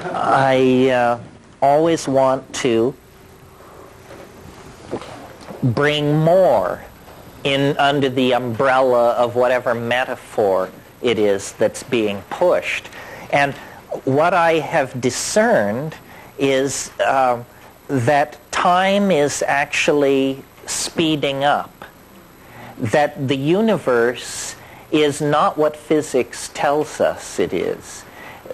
I always want to bring more in under the umbrella of whatever metaphor it is that's being pushed. And what I have discerned is that time is actually speeding up, that the universe is not what physics tells us it is.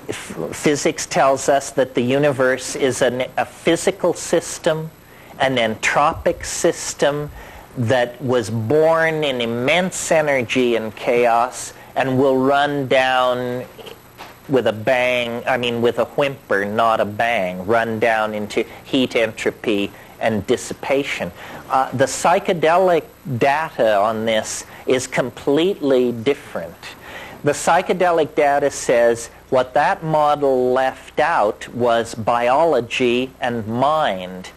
Physics tells us that the universe is a physical system, an entropic system that was born in immense energy and chaos and will run down with a bang, with a whimper, not a bang, run down into heat, entropy, and dissipation. The psychedelic data on this is completely different. The psychedelic data says what that model left out was biology and mind.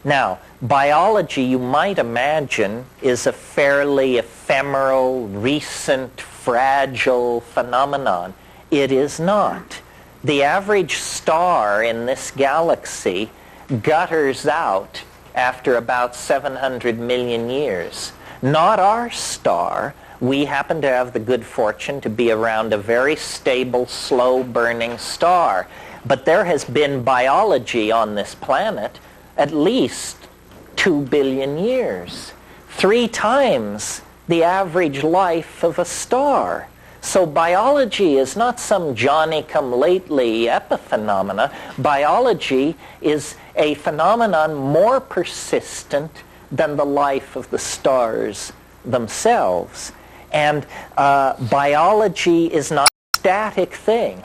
Now, biology, you might imagine, is a fairly ephemeral, recent, fragile phenomenon. It is not. The average star in this galaxy gutters out after about 700 million years. Not our star. We happen to have the good fortune to be around a very stable, slow-burning star. But there has been biology on this planet at least 2 billion years. 3 times the average life of a star. So biology is not some Johnny-come-lately epiphenomena. Biology is a phenomenon more persistent than the life of the stars themselves. And biology is not a static thing.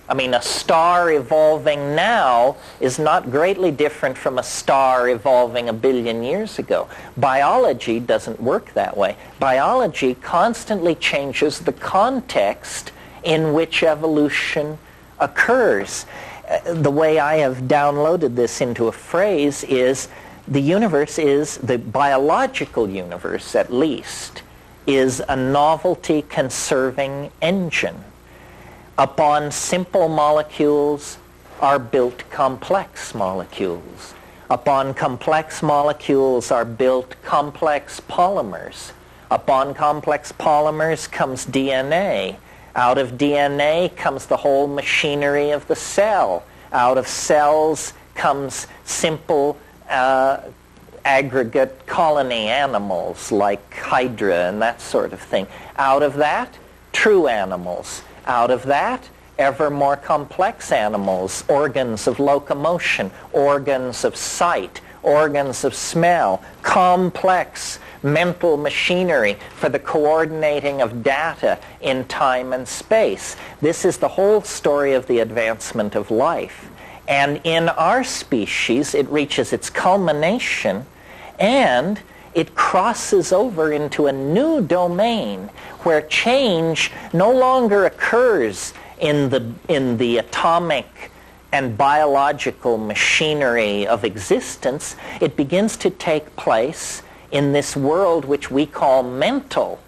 A star evolving now is not greatly different from a star evolving 1 billion years ago. Biology doesn't work that way. Biology constantly changes the context in which evolution occurs. The way I have downloaded this into a phrase is the universe is, the biological universe at least, is a novelty-conserving engine. Upon simple molecules are built complex molecules. Upon complex molecules are built complex polymers. Upon complex polymers comes DNA. Out of DNA comes the whole machinery of the cell. Out of cells comes simple aggregate colony animals like Hydra and that sort of thing. Out of that, true animals. Out of that, ever more complex animals, organs of locomotion, organs of sight, organs of smell, complex mental machinery for the coordinating of data in time and space. This is the whole story of the advancement of life. And in our species, it reaches its culmination and it crosses over into a new domain where change no longer occurs in the atomic and biological machinery of existence. It begins to take place in this world which we call mental.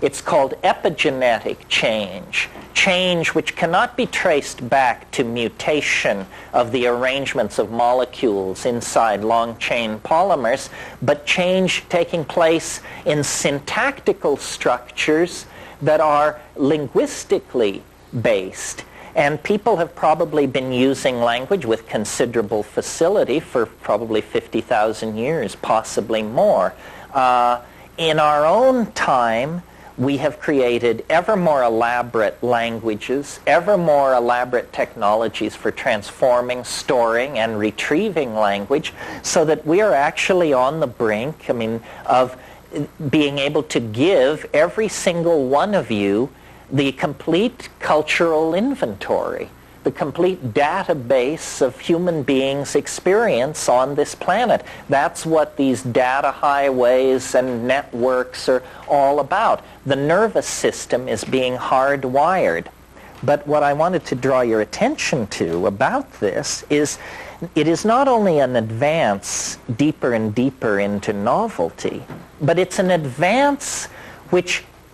It's called epigenetic change, change which cannot be traced back to mutation of the arrangements of molecules inside long-chain polymers, but change taking place in syntactical structures that are linguistically based. And people have probably been using language with considerable facility for probably 50,000 years, possibly more. In our own time, we have created ever more elaborate languages, ever more elaborate technologies for transforming, storing, and retrieving language, so that we are actually on the brink, of being able to give every single one of you the complete cultural inventory, the complete database of human beings' experience on this planet. That's what these data highways and networks are all about. The nervous system is being hardwired. But what I wanted to draw your attention to about this is it is not only an advance deeper and deeper into novelty, but it's an advance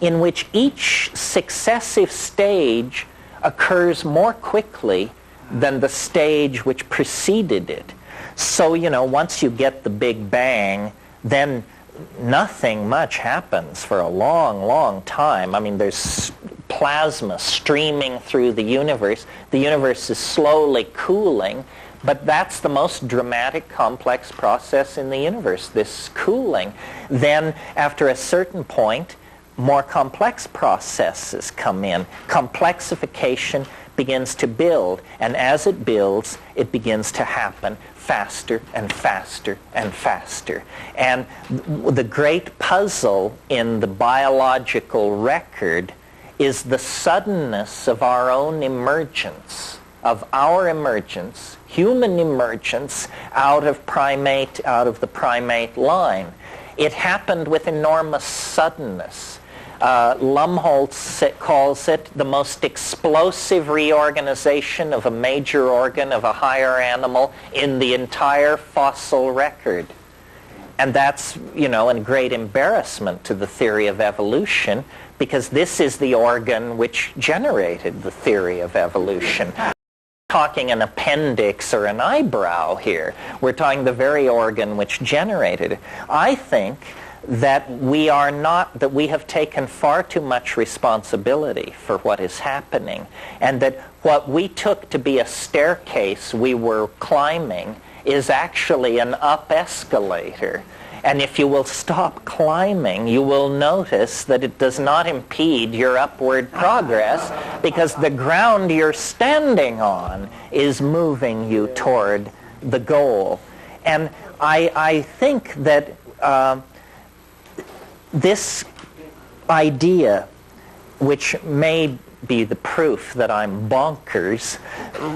in which each successive stage occurs more quickly than the stage which preceded it. So, once you get the Big Bang, then nothing much happens for a long, long time. I mean, there's plasma streaming through the universe. The universe is slowly cooling, but that's the most dramatic, complex process in the universe, this cooling. Then, after a certain point, more complex processes come in. Complexification begins to build, and as it builds, it begins to happen faster and faster and faster. And the great puzzle in the biological record is the suddenness of our own emergence, human emergence out of the primate line. It happened with enormous suddenness. Lumholtz calls it the most explosive reorganization of a major organ of a higher animal in the entire fossil record. And that's, a great embarrassment to the theory of evolution, because this is the organ which generated the theory of evolution. We're talking an appendix or an eyebrow here. We're talking the very organ which generated it. I think that we have taken far too much responsibility for what is happening, and that what we took to be a staircase we were climbing is actually an up escalator. And if you will stop climbing, you will notice that it does not impede your upward progress, because the ground you're standing on is moving you toward the goal. And I think that this idea, which may be the proof that I'm bonkers,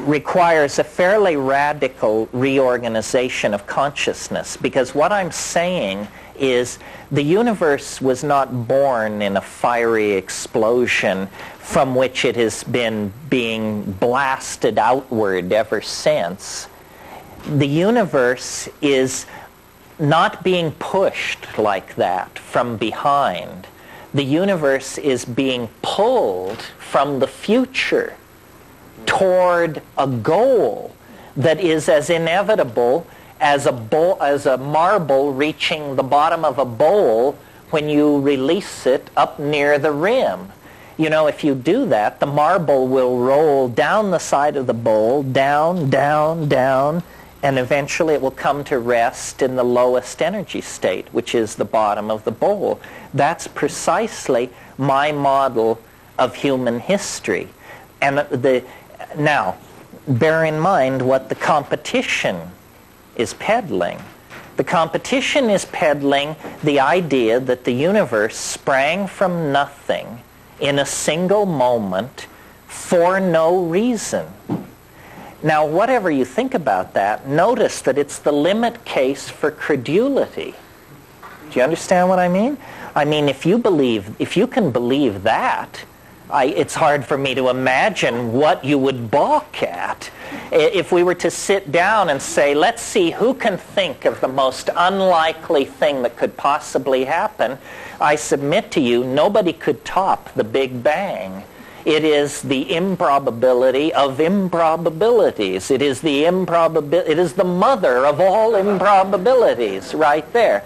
requires a fairly radical reorganization of consciousness, because what I'm saying is the universe was not born in a fiery explosion from which it has been being blasted outward ever since. The universe is not being pushed like that from behind. The universe is being pulled from the future toward a goal that is as inevitable as a marble reaching the bottom of a bowl when you release it up near the rim. If you do that, the marble will roll down the side of the bowl, down, down, down, and eventually it will come to rest in the lowest energy state, which is the bottom of the bowl. That's precisely my model of human history. And now, bear in mind what the competition is peddling. The competition is peddling the idea that the universe sprang from nothing in a single moment for no reason. Now, whatever you think about that, notice that it's the limit case for credulity. Do you understand what I mean? I mean, if you can believe that, it's hard for me to imagine what you would balk at. If we were to sit down and say, let's see who can think of the most unlikely thing that could possibly happen, I submit to you, nobody could top the Big Bang. It is the improbability of improbabilities. It is the mother of all improbabilities right there.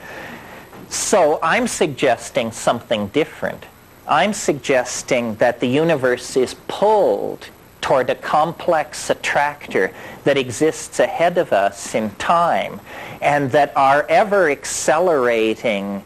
So I'm suggesting something different. I'm suggesting that the universe is pulled toward a complex attractor that exists ahead of us in time, and that our ever-accelerating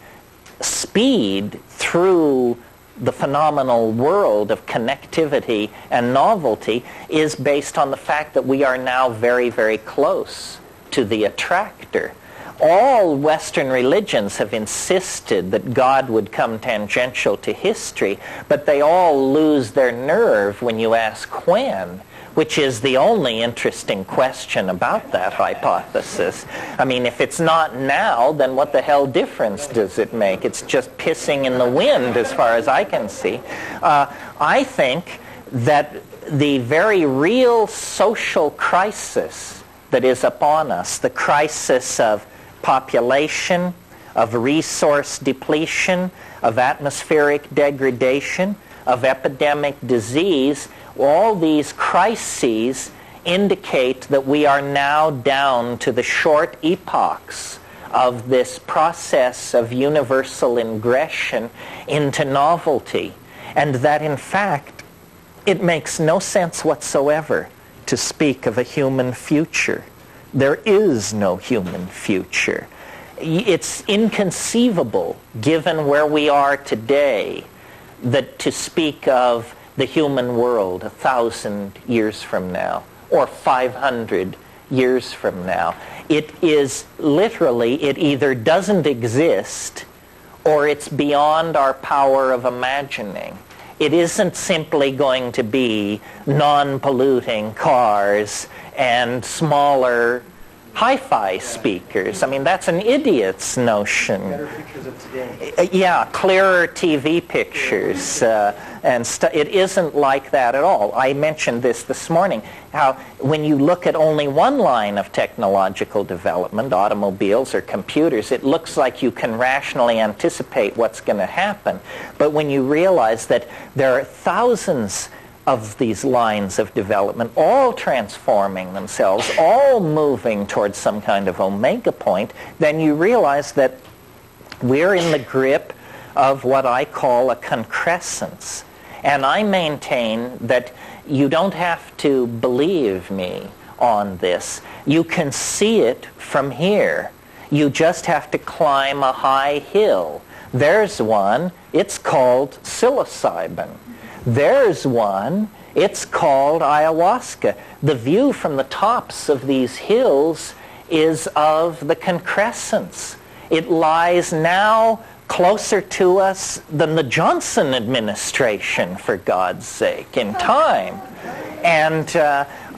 speed through the phenomenal world of connectivity and novelty is based on the fact that we are now very, very close to the attractor. All Western religions have insisted that God would come tangential to history, but they all lose their nerve when you ask when, which is the only interesting question about that hypothesis. I mean, if it's not now, then what the hell difference does it make? It's just pissing in the wind as far as I can see. I think that the very real social crisis that is upon us, the crisis of population, of resource depletion, of atmospheric degradation, of epidemic disease, all these crises indicate that we are now down to the short epochs of this process of universal ingression into novelty, and that in fact it makes no sense whatsoever to speak of a human future. There is no human future. It's inconceivable, given where we are today, that to speak of the human world 1,000 years from now or 500 years from now. It is literally, it either doesn't exist or it's beyond our power of imagining. It isn't simply going to be non-polluting cars and smaller hi-fi speakers. I mean, that's an idiot's notion. Better pictures of today. Yeah, clearer TV pictures and stuff. It isn't like that at all. I mentioned this morning, how when you look at only one line of technological development, automobiles or computers, it looks like you can rationally anticipate what's going to happen. But when you realize that there are thousands of these lines of development, all transforming themselves, all moving towards some kind of omega point, then you realize that we're in the grip of what I call a concrescence. And I maintain that you don't have to believe me on this. You can see it from here. You just have to climb a high hill. There's one, it's called psilocybin. There's one, it's called ayahuasca. The view from the tops of these hills is of the concrescence. It lies now closer to us than the Johnson administration, for God's sake, in time. And,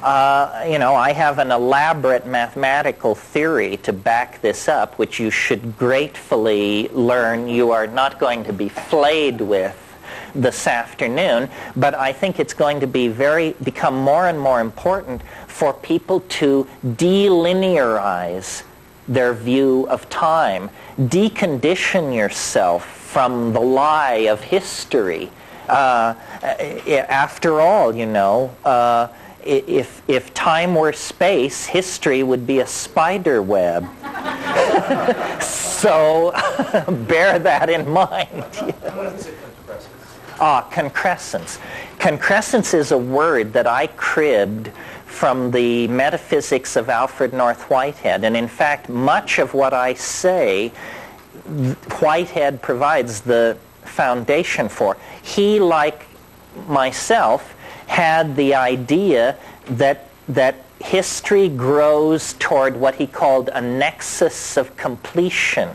I have an elaborate mathematical theory to back this up, which you should gratefully learn you are not going to be flayed with this afternoon, but I think it's going to become more and more important for people to delinearize their view of time, decondition yourself from the lie of history. After all, if time were space, history would be a spider web. So bear that in mind. Concrescence. Concrescence is a word that I cribbed from the metaphysics of Alfred North Whitehead. And in fact, much of what I say, Whitehead provides the foundation for. He, like myself, had the idea that history grows toward what he called a nexus of completion.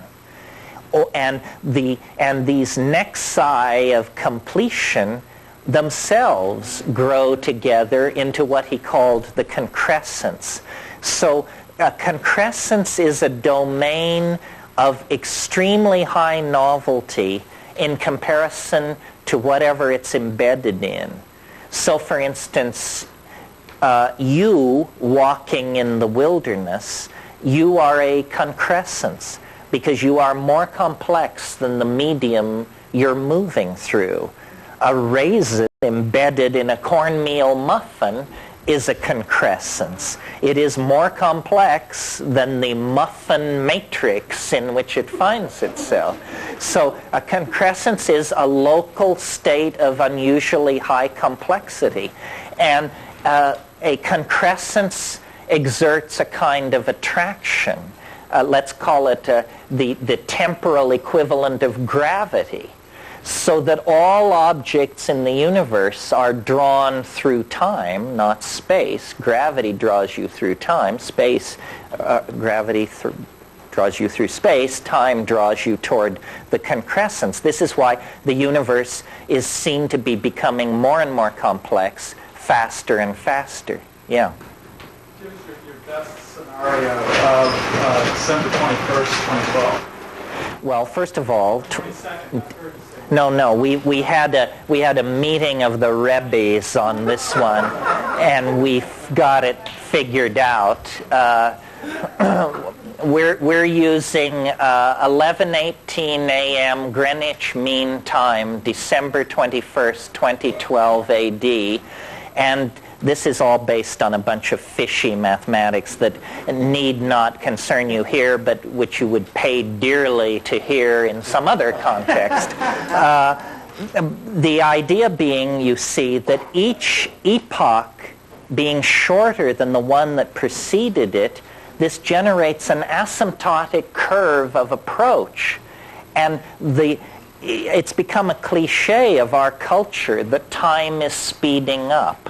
And these nexi of completion themselves grow together into what he called the concrescence. So a concrescence is a domain of extremely high novelty in comparison to whatever it's embedded in. So for instance, you walking in the wilderness, you are a concrescence, because you are more complex than the medium you're moving through. A raisin embedded in a cornmeal muffin is a concrescence. It is more complex than the muffin matrix in which it finds itself. So a concrescence is a local state of unusually high complexity. And a concrescence exerts a kind of attraction. Let's call it the temporal equivalent of gravity, so that all objects in the universe are drawn through time, not space. Gravity draws you through time. Gravity draws you through space. Time draws you toward the concrescence. This is why the universe is seen to be becoming more and more complex, faster and faster. Yeah. Give us your best scenario of December 21st, 2012. Well, first of all, 22nd, no, we had a meeting of the Rebbes on this one, and we got it figured out. We're using 11:18 a.m. Greenwich Mean Time, December 21st, 2012 A.D., and this is all based on a bunch of fishy mathematics that need not concern you here, but which you would pay dearly to hear in some other context. The idea being, you see, that each epoch being shorter than the one that preceded it, this generates an asymptotic curve of approach. And it's become a cliche of our culture that time is speeding up.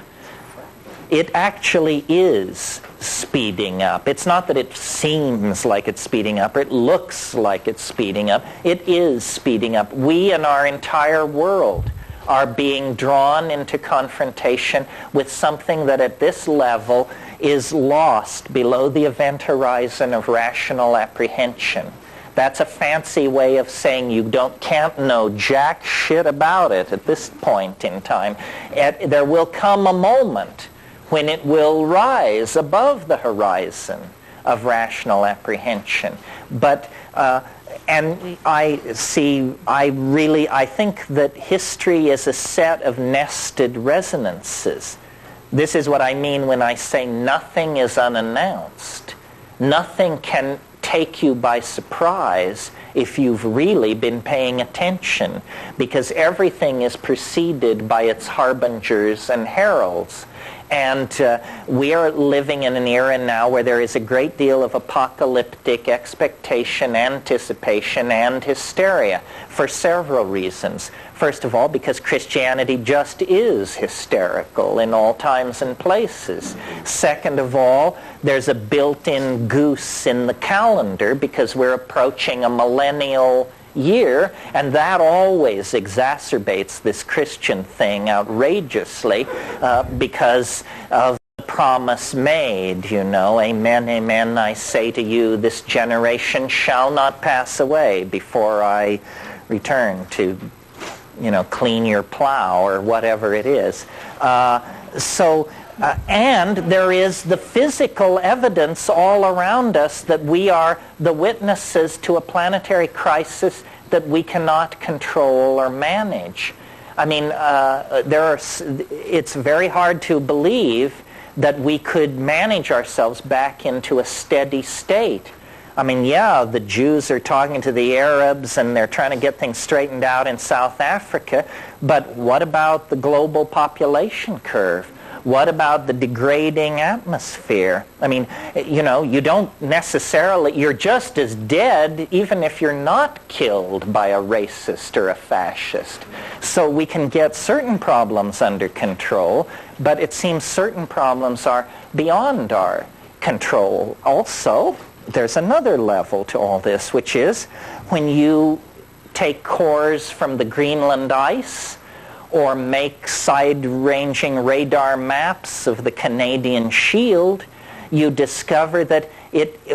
It actually is speeding up. It's not that it seems like it's speeding up, or it looks like it's speeding up. It is speeding up. We and our entire world are being drawn into confrontation with something that at this level is lost below the event horizon of rational apprehension. That's a fancy way of saying you can't know jack shit about it at this point in time. There will come a moment when it will rise above the horizon of rational apprehension. But and I think that history is a set of nested resonances. This is what I mean when I say nothing is unannounced. Nothing can take you by surprise if you've really been paying attention, because everything is preceded by its harbingers and heralds. And we are living in an era now where there is a great deal of apocalyptic expectation, anticipation, and hysteria for several reasons. First of all, because Christianity just is hysterical in all times and places. Second of all, there's a built-in goose in the calendar because we're approaching a millennial year, and that always exacerbates this Christian thing outrageously because of the promise made, amen, amen, I say to you, this generation shall not pass away before I return to, clean your plow or whatever it is. And there is the physical evidence all around us that we are the witnesses to a planetary crisis that we cannot control or manage. I mean, it's very hard to believe that we could manage ourselves back into a steady state. I mean, yeah, the Jews are talking to the Arabs and they're trying to get things straightened out in South Africa, but what about the global population curve? What about the degrading atmosphere? I mean, you don't necessarily, you're just as dead even if you're not killed by a racist or a fascist. So we can get certain problems under control, but it seems certain problems are beyond our control. Also, there's another level to all this, which is when you take cores from the Greenland ice, or make side-ranging radar maps of the Canadian Shield, you discover that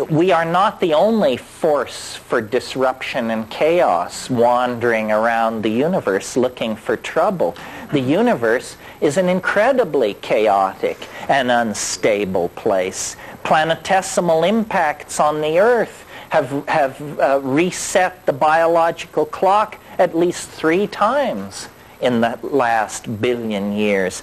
we are not the only force for disruption and chaos wandering around the universe looking for trouble. The universe is an incredibly chaotic and unstable place. Planetesimal impacts on the Earth have reset the biological clock at least 3 times in the last billion years.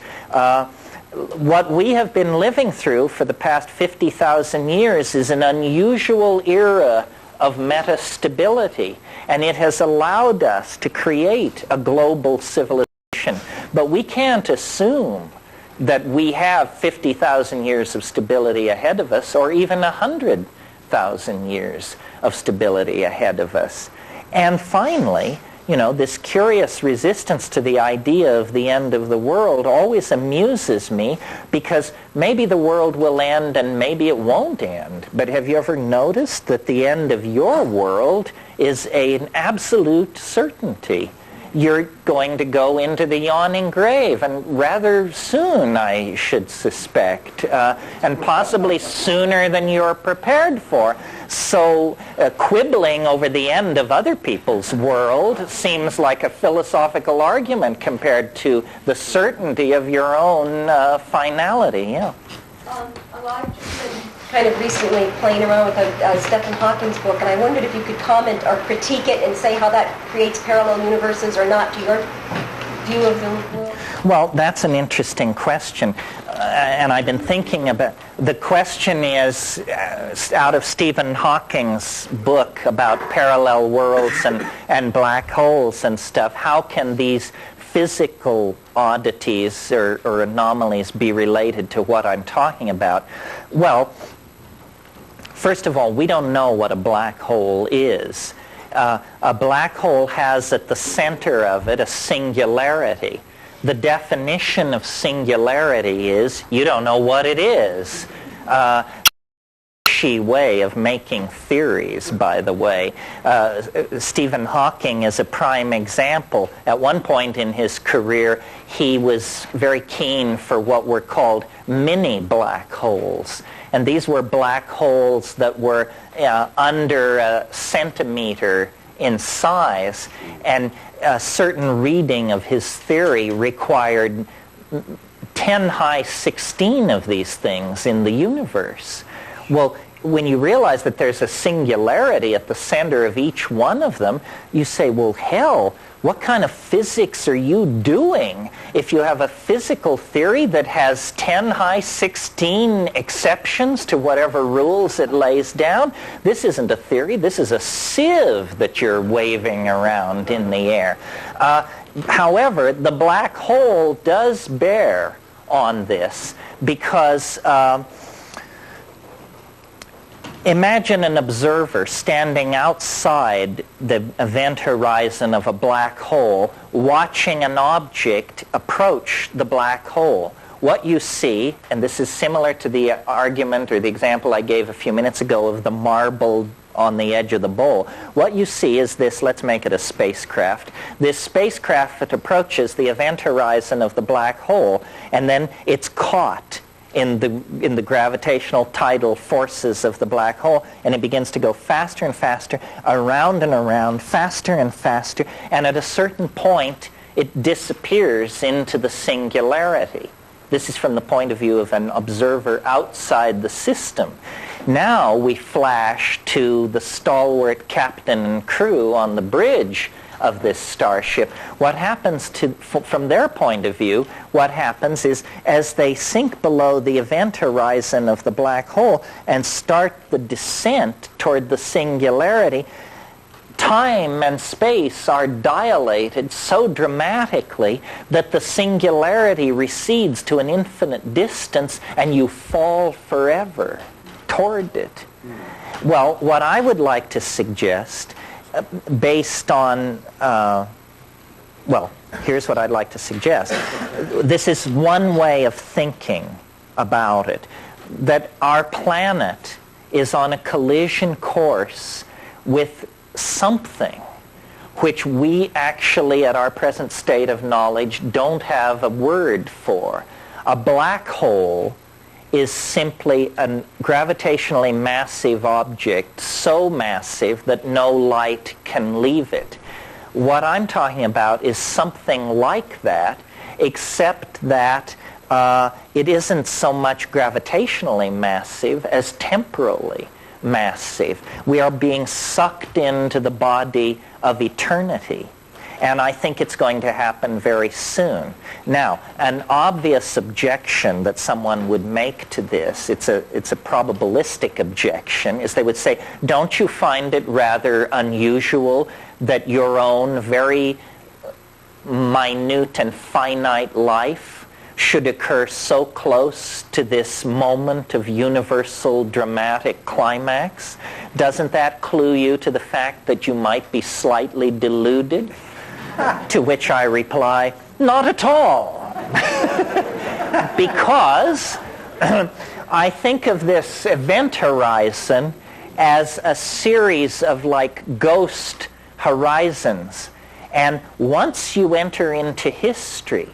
What we have been living through for the past 50,000 years is an unusual era of metastability, and it has allowed us to create a global civilization. But we can't assume that we have 50,000 years of stability ahead of us, or even 100,000 years of stability ahead of us. And finally, this curious resistance to the idea of the end of the world always amuses me, because maybe the world will end and maybe it won't end. But have you ever noticed that the end of your world is an absolute certainty? You're going to go into the yawning grave, and rather soon, I should suspect, and possibly sooner than you're prepared for. So quibbling over the end of other people's world seems like a philosophical argument compared to the certainty of your own finality. Yeah. I've just been kind of recently playing around with Stephen Hawking's book, and I wondered if you could comment or critique it and say how that creates parallel universes or not to your view of the world. Well, that's an interesting question, and I've been thinking about. The question is out of Stephen Hawking's book about parallel worlds and black holes and stuff. How can these physical oddities or anomalies be related to what I'm talking about? Well, first of all, we don't know what a black hole is. A black hole has at the center of it a singularity. The definition of singularity is you don't know what it is. Way of making theories, by the way. Stephen Hawking is a prime example. At one point in his career, he was very keen for what were called mini black holes. And these were black holes that were under a centimeter in size, and a certain reading of his theory required 10 high 16 of these things in the universe. Well, when you realize that there's a singularity at the center of each one of them, you say, well, hell, what kind of physics are you doing if you have a physical theory that has 10 high 16 exceptions to whatever rules it lays down? This isn't a theory. This is a sieve that you're waving around in the air. However, the black hole does bear on this because imagine an observer standing outside the event horizon of a black hole, watching an object approach the black hole. What you see, and this is similar to the argument or the example I gave a few minutes ago of the marble on the edge of the bowl. What you see is this, let's make it a spacecraft. This spacecraft that approaches the event horizon of the black hole, and then it's caught in the gravitational tidal forces of the black hole, and it begins to go faster and faster, around and around, faster and faster, and at a certain point it disappears into the singularity. This is from the point of view of an observer outside the system. Now we flash to the stalwart captain and crew on the bridge of this starship. What happens from their point of view, what happens is as they sink below the event horizon of the black hole and start the descent toward the singularity, time and space are dilated so dramatically that the singularity recedes to an infinite distance and you fall forever toward it. Well, what I would like to suggest, based on, well, here's what I'd like to suggest. This is one way of thinking about it, that our planet is on a collision course with something which we actually, at our present state of knowledge, don't have a word for. A black hole is simply a gravitationally massive object, so massive that no light can leave it. What I'm talking about is something like that, except that it isn't so much gravitationally massive as temporally massive. We are being sucked into the body of eternity. And I think it's going to happen very soon. Now, an obvious objection that someone would make to this, it's a probabilistic objection, is they would say, don't you find it rather unusual that your own very minute and finite life should occur so close to this moment of universal dramatic climax? Doesn't that clue you to the fact that you might be slightly deluded? To which I reply, not at all. Because I think of this event horizon as a series of like ghost horizons. And once you enter into history,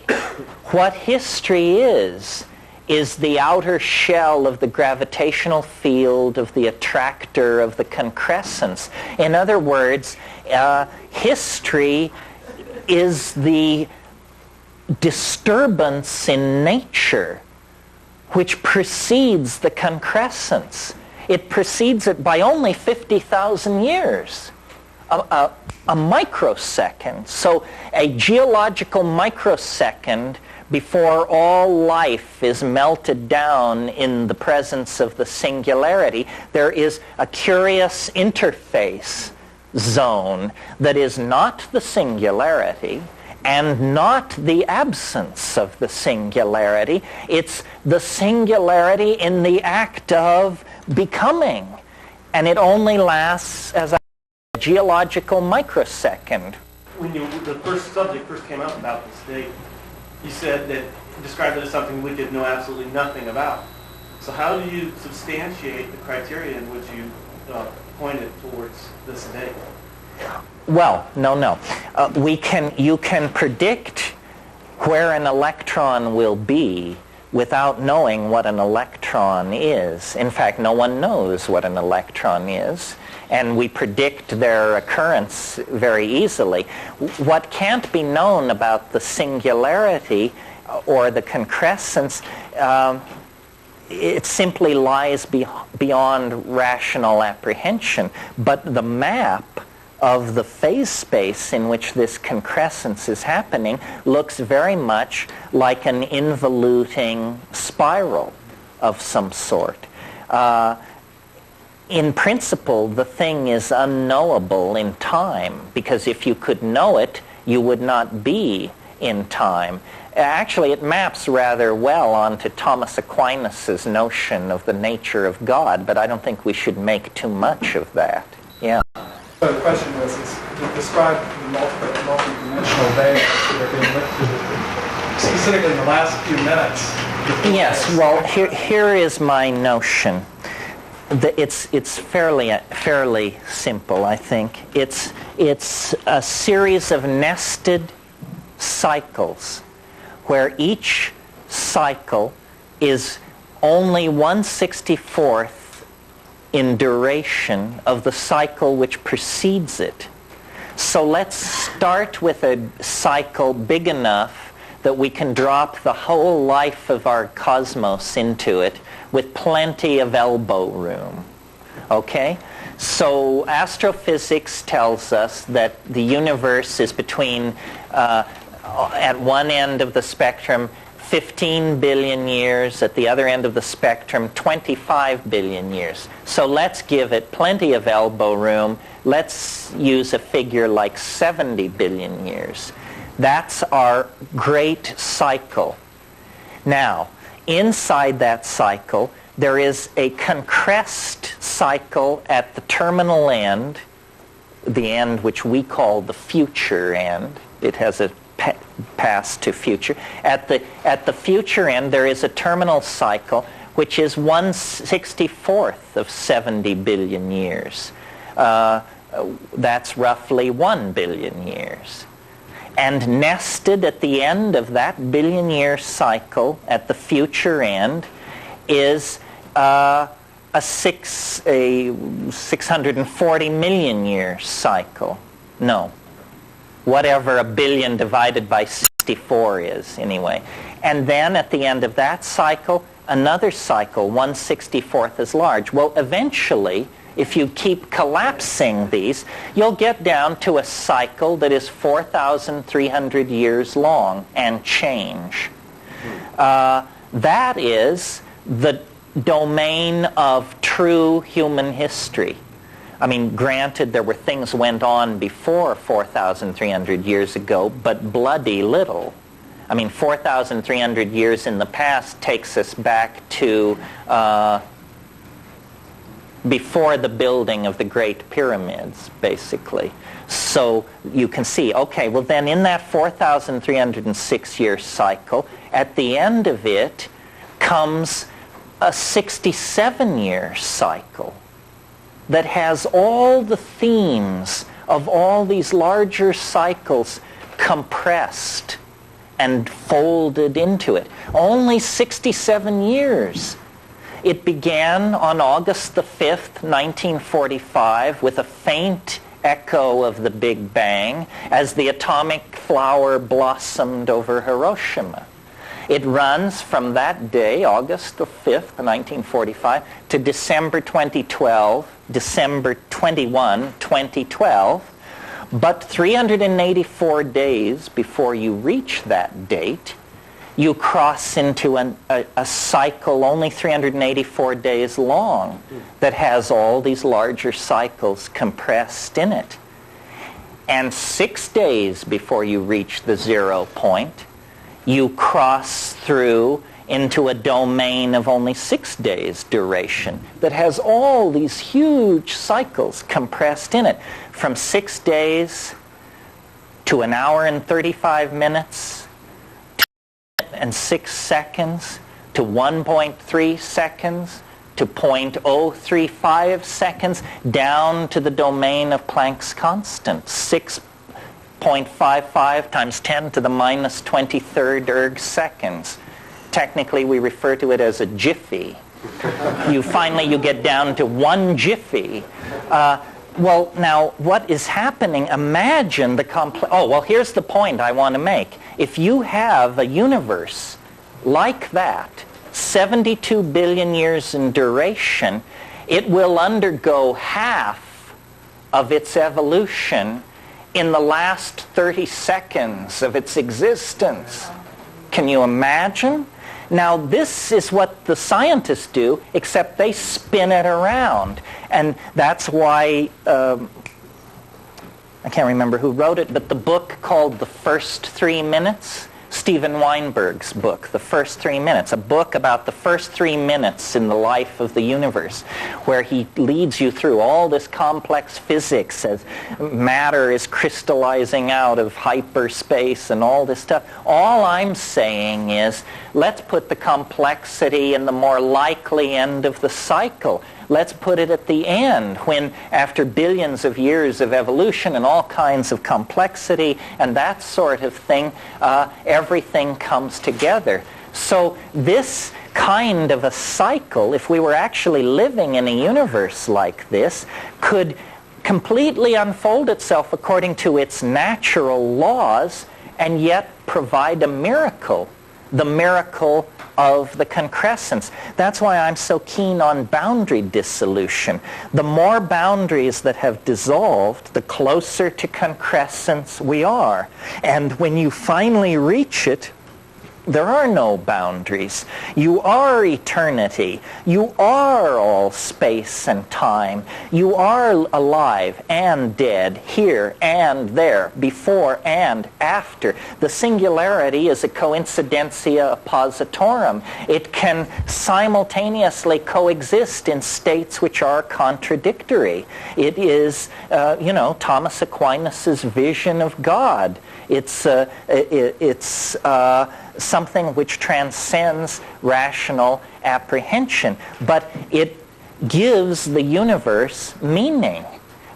what history is the outer shell of the gravitational field of the attractor of the concrescence. In other words, history is the disturbance in nature which precedes the concrescence. It precedes it by only 50,000 years. A microsecond. So a geological microsecond before all life is melted down in the presence of the singularity, there is a curious interface zone that is not the singularity and not the absence of the singularity. It's the singularity in the act of becoming. And it only lasts as a geological microsecond. When the first subject first came up about this date, you said that you described it as something we could know absolutely nothing about. So how do you substantiate the criteria in which you pointed towards this date? Well, no. You can predict where an electron will be without knowing what an electron is. In fact, no one knows what an electron is, and we predict their occurrence very easily. What can't be known about the singularity or the concrescence, it simply lies beyond rational apprehension. But the map of the phase space in which this concrescence is happening looks very much like an involuting spiral of some sort. In principle, the thing is unknowable in time, because if you could know it, you would not be in time. Actually, it maps rather well onto Thomas Aquinas' notion of the nature of God, but I don't think we should make too much of that. Yeah. So the question was, to describe the multidimensional layers that are being lifted, specifically in the last few minutes. Yes, well, here is my notion. It's fairly simple, I think. It's a series of nested cycles where each cycle is only 1/64th in duration of the cycle which precedes it. So let's start with a cycle big enough that we can drop the whole life of our cosmos into it with plenty of elbow room. Okay? So astrophysics tells us that the universe is between, at one end of the spectrum, 15 billion years, at the other end of the spectrum, 25 billion years. So let's give it plenty of elbow room. Let's use a figure like 70 billion years. That's our great cycle. Now, inside that cycle, there is a concressed cycle at the terminal end, the end which we call the future end. It has a past to future. At the future end, there is a terminal cycle which is 1/64th of 70 billion years. That's roughly 1 billion years. And nested at the end of that billion-year cycle at the future end is a 640 million year cycle. No. Whatever a billion divided by 64 is, anyway. And then at the end of that cycle, another cycle, 1/64th as large. Well, eventually, if you keep collapsing these, you'll get down to a cycle that is 4,300 years long and change. That is the domain of true human history. I mean, granted, there were things went on before 4,300 years ago, but bloody little. I mean, 4,300 years in the past takes us back to before the building of the Great Pyramids, basically. So you can see, okay, well then in that 4,306-year cycle, at the end of it comes a 67-year cycle that has all the themes of all these larger cycles compressed and folded into it. Only 67 years. It began on August the 5th, 1945, with a faint echo of the Big Bang as the atomic flower blossomed over Hiroshima. It runs from that day, August the 5th, 1945, to December 2012, December 21, 2012. But 384 days before you reach that date, you cross into a cycle only 384 days long that has all these larger cycles compressed in it. And 6 days before you reach the 0 point, you cross through into a domain of only 6 days duration that has all these huge cycles compressed in it. From 6 days to 1 hour and 35 minutes, to 1 minute and 6 seconds, to 1.3 seconds, to 0.035 seconds, down to the domain of Planck's constant, 6.55 times 10 to the minus 23rd erg seconds. Technically, we refer to it as a jiffy. You get down to 1 jiffy. Well, now, what is happening? Imagine the here's the point I want to make. If you have a universe like that, 72 billion years in duration, it will undergo half of its evolution in the last 30 seconds of its existence. Can you imagine? Now, this is what the scientists do, except they spin it around. And that's why, I can't remember who wrote it, but the book called The First 3 Minutes, Steven Weinberg's book, The First 3 Minutes, a book about the first 3 minutes in the life of the universe, where he leads you through all this complex physics as matter is crystallizing out of hyperspace and all this stuff. All I'm saying is, let's put the complexity in the more likely end of the cycle. Let's put it at the end, when after billions of years of evolution and all kinds of complexity and that sort of thing, everything comes together. So this kind of a cycle, if we were actually living in a universe like this, could completely unfold itself according to its natural laws and yet provide a miracle, the miracle of the concrescence. That's why I'm so keen on boundary dissolution. The more boundaries that have dissolved, the closer to concrescence we are. And when you finally reach it, there are no boundaries. You are eternity. You are all space and time. You are alive and dead, here and there, before and after. The singularity is a coincidentia oppositorum. It can simultaneously coexist in states which are contradictory. It is, Thomas Aquinas's vision of God. It's something which transcends rational apprehension. But it gives the universe meaning,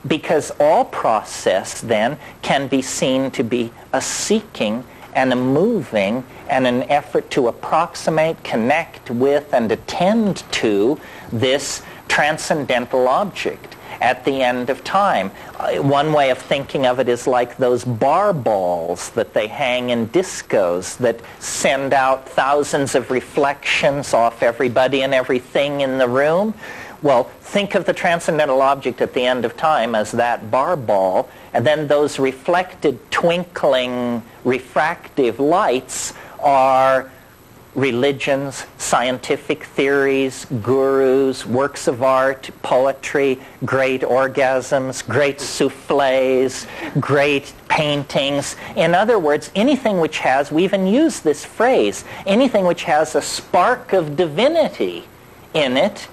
because all process then can be seen to be a seeking and a moving and an effort to approximate, connect with, and attend to this transcendental object at the end of time. One way of thinking of it is like those bar balls that they hang in discos that send out thousands of reflections off everybody and everything in the room. Well, think of the transcendental object at the end of time as that bar ball, and then those reflected, twinkling, refractive lights are religions, scientific theories, gurus, works of art, poetry, great orgasms, great souffles, great paintings. In other words, anything which has, we even use this phrase, anything which has a spark of divinity in it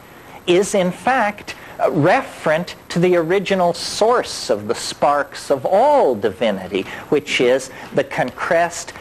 is in fact referent to the original source of the sparks of all divinity, which is the compressed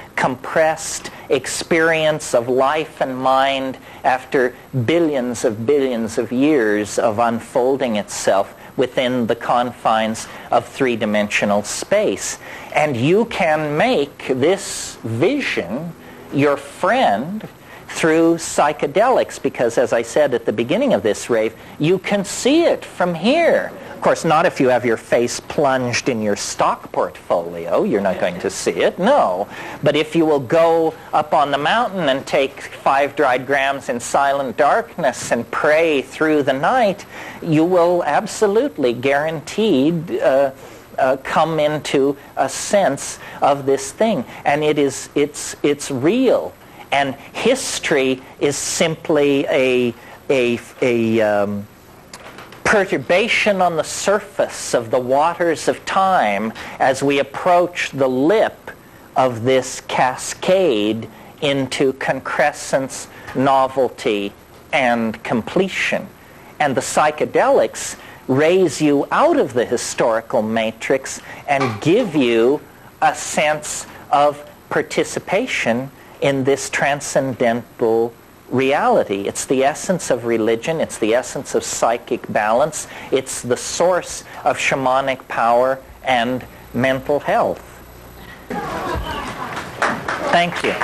experience of life and mind after billions of years of unfolding itself within the confines of three-dimensional space. And you can make this vision your friend through psychedelics, because as I said at the beginning of this rave, you can see it from here. Of course, not if you have your face plunged in your stock portfolio. You're not going to see it, no. But if you will go up on the mountain and take 5 dried grams in silent darkness and pray through the night, you will absolutely guaranteed come into a sense of this thing. And it's real. And history is simply a perturbation on the surface of the waters of time as we approach the lip of this cascade into concrescence, novelty, and completion. And the psychedelics raise you out of the historical matrix and give you a sense of participation in this transcendental reality. It's the essence of religion. It's the essence of psychic balance. It's the source of shamanic power and mental health. Thank you.